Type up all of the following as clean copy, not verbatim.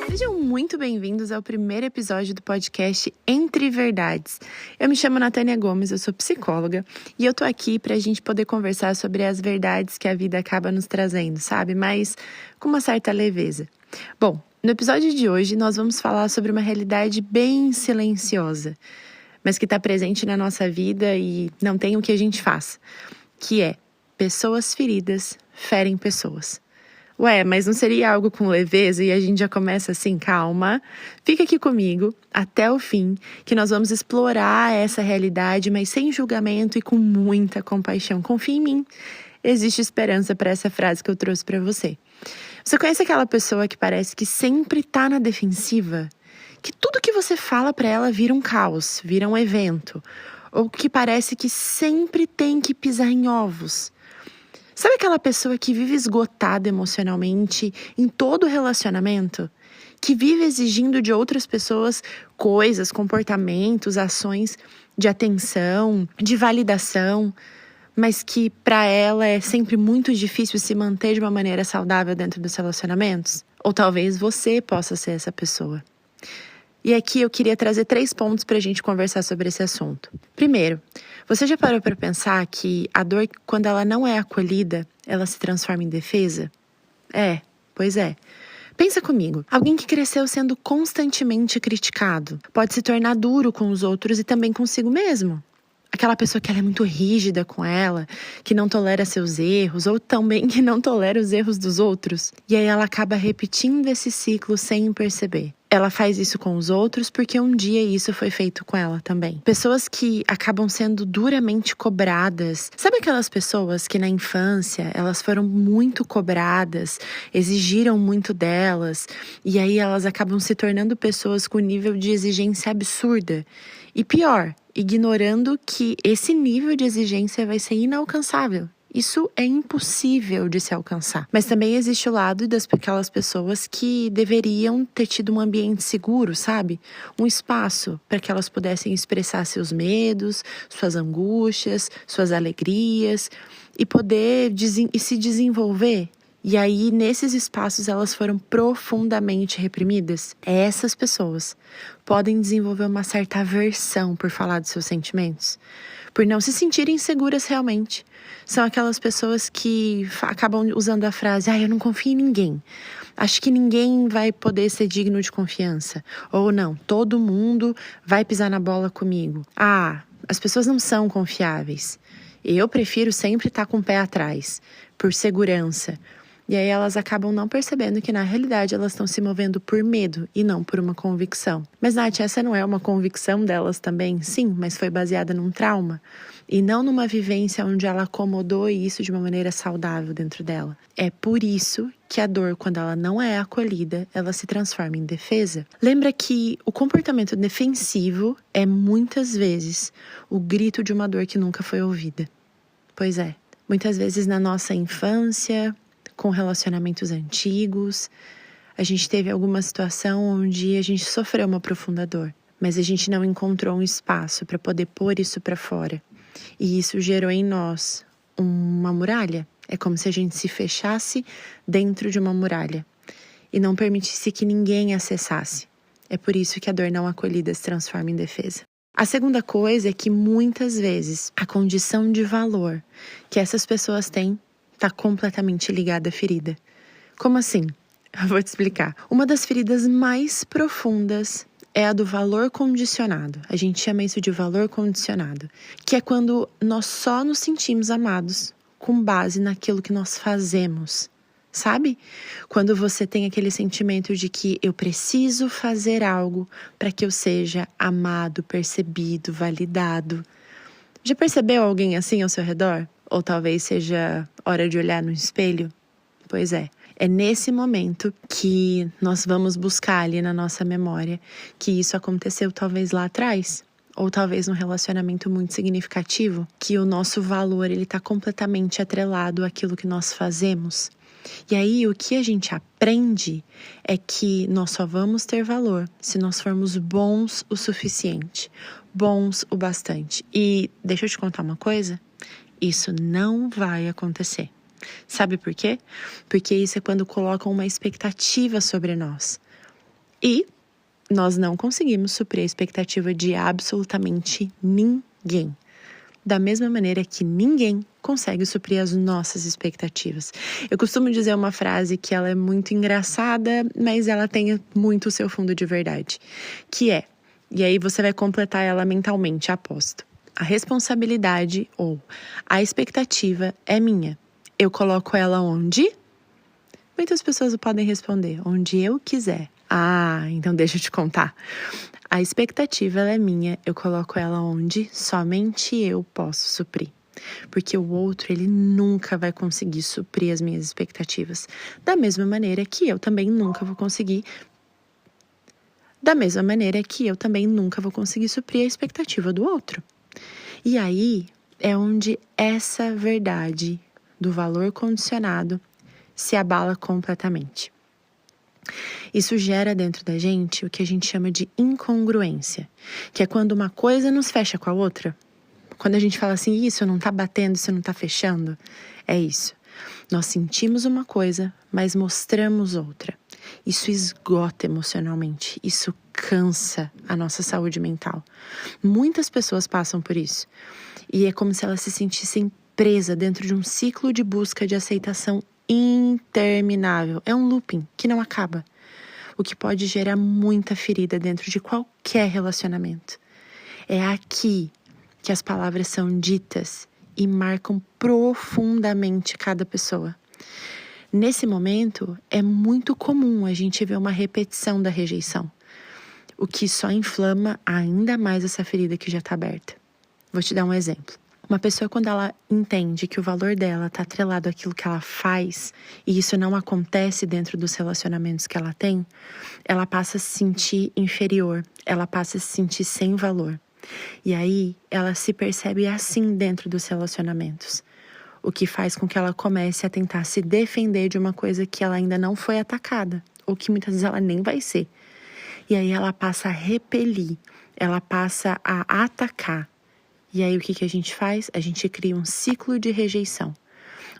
Sejam muito bem-vindos ao primeiro episódio do podcast Entre Verdades. Eu me chamo Natânia Gomes, eu sou psicóloga e eu tô aqui pra gente poder conversar sobre as verdades que a vida acaba nos trazendo, sabe? Mas com uma certa leveza. Bom, no episódio de hoje nós vamos falar sobre uma realidade bem silenciosa, mas que tá presente na nossa vida e não tem o que a gente faz, que é pessoas feridas ferem pessoas. Ué, mas não seria algo com leveza e a gente já começa assim, calma, fica aqui comigo até o fim, que nós vamos explorar essa realidade, mas sem julgamento e com muita compaixão. Confia em mim, existe esperança para essa frase que eu trouxe para você. Você conhece aquela pessoa que parece que sempre tá na defensiva? Que tudo que você fala para ela vira um caos, vira um evento, ou que parece que sempre tem que pisar em ovos? Sabe aquela pessoa que vive esgotada emocionalmente em todo relacionamento? Que vive exigindo de outras pessoas coisas, comportamentos, ações de atenção, de validação, mas que para ela é sempre muito difícil se manter de uma maneira saudável dentro dos relacionamentos? Ou talvez você possa ser essa pessoa. E aqui eu queria trazer 3 pontos para a gente conversar sobre esse assunto. Primeiro, você já parou para pensar que a dor, quando ela não é acolhida, ela se transforma em defesa? Pois é. Pensa comigo, alguém que cresceu sendo constantemente criticado pode se tornar duro com os outros e também consigo mesmo. Aquela pessoa que ela é muito rígida com ela, que não tolera seus erros, ou também que não tolera os erros dos outros. E aí ela acaba repetindo esse ciclo sem perceber. Ela faz isso com os outros porque um dia isso foi feito com ela também. Pessoas que acabam sendo duramente cobradas. Sabe aquelas pessoas que na infância elas foram muito cobradas, exigiram muito delas, e aí elas acabam se tornando pessoas com nível de exigência absurda. E pior, ignorando que esse nível de exigência vai ser inalcançável. Isso é impossível de se alcançar. Mas também existe o lado daquelas pessoas que deveriam ter tido um ambiente seguro, sabe? Um espaço para que elas pudessem expressar seus medos, suas angústias, suas alegrias e poder se desenvolver. E aí, nesses espaços, elas foram profundamente reprimidas. Essas pessoas podem desenvolver uma certa aversão por falar dos seus sentimentos, por não se sentirem seguras realmente. São aquelas pessoas que acabam usando a frase, eu não confio em ninguém. Acho que ninguém vai poder ser digno de confiança. Ou não, todo mundo vai pisar na bola comigo. As pessoas não são confiáveis. Eu prefiro sempre estar com o pé atrás, por segurança. E aí elas acabam não percebendo que na realidade elas estão se movendo por medo e não por uma convicção. Mas Nath, essa não é uma convicção delas também? Sim, mas foi baseada num trauma. E não numa vivência onde ela acomodou isso de uma maneira saudável dentro dela. É por isso que a dor, quando ela não é acolhida, ela se transforma em defesa. Lembra que o comportamento defensivo é muitas vezes o grito de uma dor que nunca foi ouvida. Pois é, muitas vezes na nossa infância, com relacionamentos antigos, a gente teve alguma situação onde a gente sofreu uma profunda dor, mas a gente não encontrou um espaço para poder pôr isso para fora. E isso gerou em nós uma muralha. É como se a gente se fechasse dentro de uma muralha e não permitisse que ninguém acessasse. É por isso que a dor não acolhida se transforma em defesa. A segunda coisa é que muitas vezes a condição de valor que essas pessoas têm está completamente ligada à ferida. Como assim? Eu vou te explicar. Uma das feridas mais profundas é a do valor condicionado. A gente chama isso de valor condicionado, que é quando nós só nos sentimos amados com base naquilo que nós fazemos. Sabe? Quando você tem aquele sentimento de que eu preciso fazer algo para que eu seja amado, percebido, validado. Já percebeu alguém assim ao seu redor? Ou talvez seja hora de olhar no espelho? Pois é nesse momento que nós vamos buscar ali na nossa memória que isso aconteceu talvez lá atrás. Ou talvez num relacionamento muito significativo, que o nosso valor ele está completamente atrelado àquilo que nós fazemos. E aí o que a gente aprende é que nós só vamos ter valor se nós formos bons o suficiente, bons o bastante. E deixa eu te contar uma coisa, isso não vai acontecer. Sabe por quê? Porque isso é quando colocam uma expectativa sobre nós. E nós não conseguimos suprir a expectativa de absolutamente ninguém. Da mesma maneira que ninguém consegue suprir as nossas expectativas. Eu costumo dizer uma frase que ela é muito engraçada, mas ela tem muito o seu fundo de verdade. Que é, e aí você vai completar ela mentalmente, aposto. A responsabilidade ou a expectativa é minha. Eu coloco ela onde? Muitas pessoas podem responder, onde eu quiser. Ah, então deixa eu te contar. A expectativa ela é minha, eu coloco ela onde somente eu posso suprir. Porque o outro, ele nunca vai conseguir suprir as minhas expectativas. Da mesma maneira que eu também nunca vou conseguir. Da mesma maneira que eu também nunca vou conseguir suprir a expectativa do outro. E aí é onde essa verdade do valor condicionado se abala completamente. Isso gera dentro da gente o que a gente chama de incongruência, que é quando uma coisa nos fecha com a outra. Quando a gente fala assim, isso não tá batendo, isso não tá fechando, é isso. Nós sentimos uma coisa, mas mostramos outra. Isso esgota emocionalmente, isso cansa a nossa saúde mental. Muitas pessoas passam por isso. E é como se elas se sentissem presas dentro de um ciclo de busca de aceitação interminável. É um looping que não acaba. O que pode gerar muita ferida dentro de qualquer relacionamento. É aqui que as palavras são ditas e marcam profundamente cada pessoa. Nesse momento, é muito comum a gente ver uma repetição da rejeição, o que só inflama ainda mais essa ferida que já está aberta. Vou te dar um exemplo. Uma pessoa, quando ela entende que o valor dela está atrelado àquilo que ela faz, e isso não acontece dentro dos relacionamentos que ela tem, ela passa a se sentir inferior, ela passa a se sentir sem valor. E aí, ela se percebe assim dentro dos relacionamentos, o que faz com que ela comece a tentar se defender de uma coisa que ela ainda não foi atacada, ou que muitas vezes ela nem vai ser. E aí ela passa a repelir, ela passa a atacar. E aí o que a gente faz? A gente cria um ciclo de rejeição.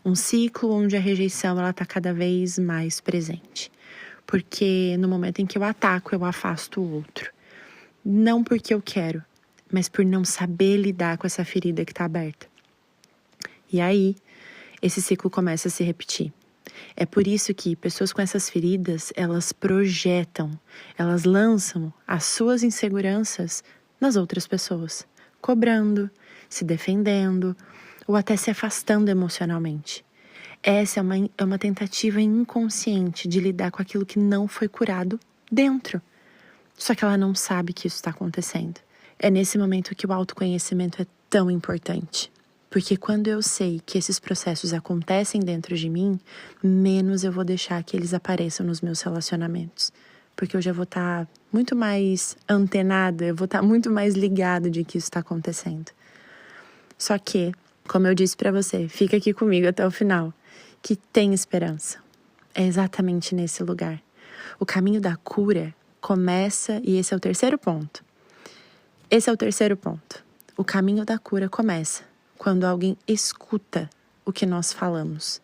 Um ciclo onde a rejeição ela está cada vez mais presente. Porque no momento em que eu ataco, eu afasto o outro. Não porque eu quero, mas por não saber lidar com essa ferida que está aberta. E aí, esse ciclo começa a se repetir. É por isso que pessoas com essas feridas, elas projetam, elas lançam as suas inseguranças nas outras pessoas. Cobrando, se defendendo ou até se afastando emocionalmente. Essa é uma tentativa inconsciente de lidar com aquilo que não foi curado dentro. Só que ela não sabe que isso está acontecendo. É nesse momento que o autoconhecimento é tão importante. Porque quando eu sei que esses processos acontecem dentro de mim, menos eu vou deixar que eles apareçam nos meus relacionamentos. Porque eu já vou estar muito mais antenada, eu vou estar muito mais ligada de que isso está acontecendo. Só que, como eu disse pra você, fica aqui comigo até o final, que tem esperança. É exatamente nesse lugar. O caminho da cura começa, e esse é o terceiro ponto. Esse é o terceiro ponto. O caminho da cura começa quando alguém escuta o que nós falamos.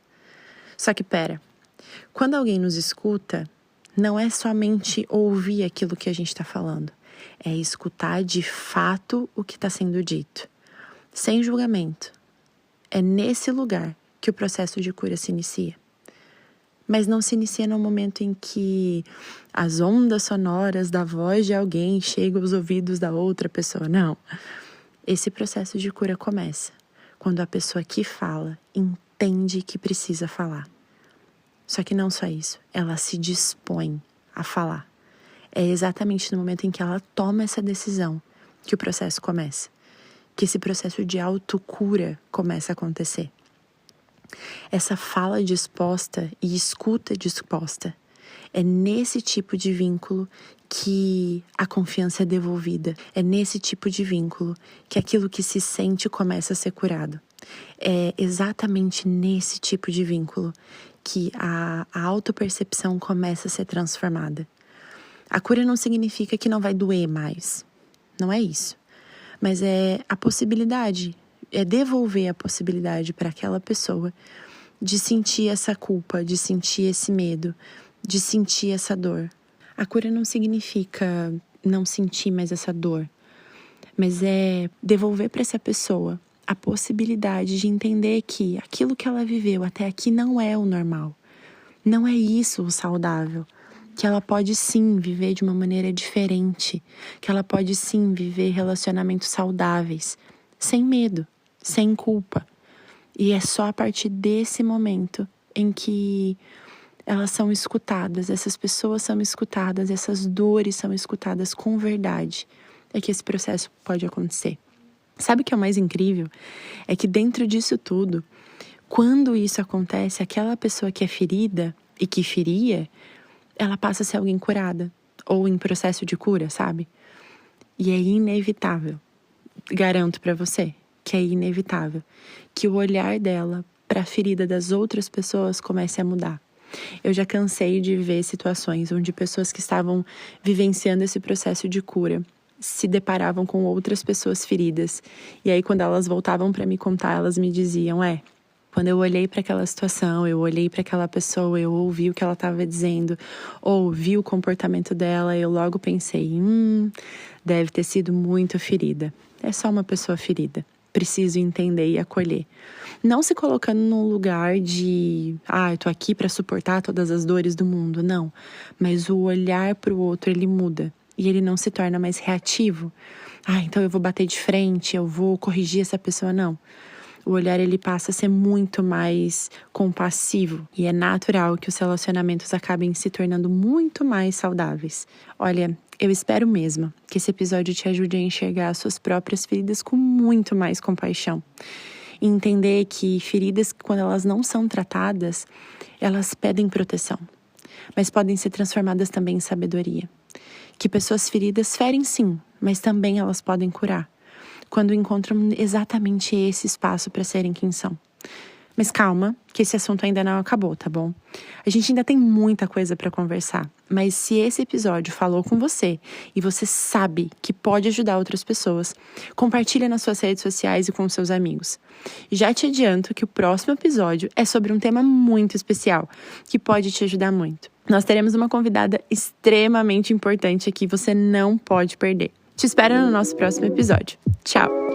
Só que quando alguém nos escuta, não é somente ouvir aquilo que a gente está falando, é escutar de fato o que está sendo dito, sem julgamento. É nesse lugar que o processo de cura se inicia. Mas não se inicia no momento em que as ondas sonoras da voz de alguém chegam aos ouvidos da outra pessoa, não. Esse processo de cura começa quando a pessoa que fala entende que precisa falar. Só que não só isso, ela se dispõe a falar. É exatamente no momento em que ela toma essa decisão que o processo começa. Que esse processo de autocura começa a acontecer. Essa fala disposta e escuta disposta. É nesse tipo de vínculo que a confiança é devolvida. É nesse tipo de vínculo que aquilo que se sente começa a ser curado. É exatamente nesse tipo de vínculo que a autopercepção começa a ser transformada. A cura não significa que não vai doer mais. Não é isso. Mas é a possibilidade, é devolver a possibilidade para aquela pessoa de sentir essa culpa, de sentir esse medo, de sentir essa dor. A cura não significa não sentir mais essa dor, mas é devolver para essa pessoa a possibilidade de entender que aquilo que ela viveu até aqui não é o normal. Não é isso o saudável. Que ela pode sim viver de uma maneira diferente. Que ela pode sim viver relacionamentos saudáveis, sem medo, sem culpa. E é só a partir desse momento em que elas são escutadas, essas pessoas são escutadas, essas dores são escutadas com verdade, é que esse processo pode acontecer. Sabe o que é o mais incrível? É que dentro disso tudo, quando isso acontece, aquela pessoa que é ferida e que feria, ela passa a ser alguém curada, ou em processo de cura, sabe? E é inevitável, garanto pra você, que é inevitável, que o olhar dela pra ferida das outras pessoas comece a mudar. Eu já cansei de ver situações onde pessoas que estavam vivenciando esse processo de cura se deparavam com outras pessoas feridas. E aí, quando elas voltavam pra me contar, elas me diziam, quando eu olhei para aquela situação, eu olhei para aquela pessoa, eu ouvi o que ela estava dizendo, ouvi o comportamento dela, eu logo pensei, deve ter sido muito ferida. É só uma pessoa ferida. Preciso entender e acolher. Não se colocando num lugar de, eu tô aqui para suportar todas as dores do mundo, não. Mas o olhar para o outro, ele muda. E ele não se torna mais reativo. Então eu vou bater de frente, eu vou corrigir essa pessoa, não. O olhar, ele passa a ser muito mais compassivo. E é natural que os relacionamentos acabem se tornando muito mais saudáveis. Olha, eu espero mesmo que esse episódio te ajude a enxergar as suas próprias feridas com muito mais compaixão. E entender que feridas, quando elas não são tratadas, elas pedem proteção. Mas podem ser transformadas também em sabedoria. Que pessoas feridas ferem sim, mas também elas podem curar. Quando encontram exatamente esse espaço para serem quem são. Mas calma, que esse assunto ainda não acabou, tá bom? A gente ainda tem muita coisa para conversar, mas se esse episódio falou com você e você sabe que pode ajudar outras pessoas, compartilha nas suas redes sociais e com seus amigos. Já te adianto que o próximo episódio é sobre um tema muito especial, que pode te ajudar muito. Nós teremos uma convidada extremamente importante aqui, você não pode perder. Te espero no nosso próximo episódio. Tchau!